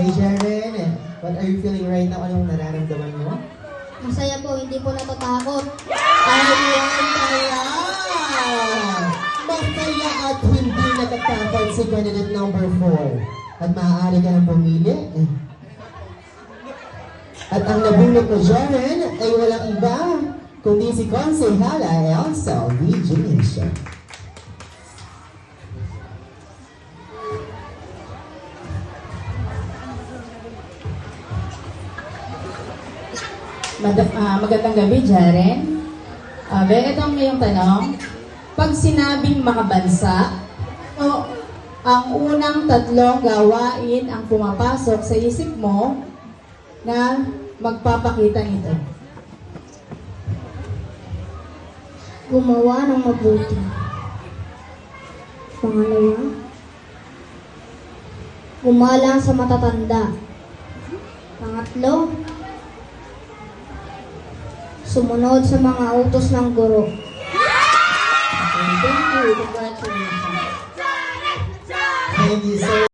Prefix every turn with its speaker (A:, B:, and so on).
A: Hey Jaren, what are you feeling right now? Anong nararamdaman mo?
B: Masaya po, hindi po natatakot.
A: Ayan kaya! Masaya at hindi natatakot si candidate number 4. At maaari ka nang pumili. At ang nabunot mo, Jaren, ay walang iba, kundi si Concehala Elsa Vigilancia.
C: Magandang gabi, Jaren. Ito ang iyong tanong. Pag sinabing makabansa, ang unang tatlong gawain ang pumapasok sa isip mo na magpapakita nito.
B: Gumawa ng mabuti. Pangalawa, gumalang sa matatanda. Pangatlo, sumunod sa mga utos ng guro.
C: Thank you. Congratulations.
A: Thank you, sir.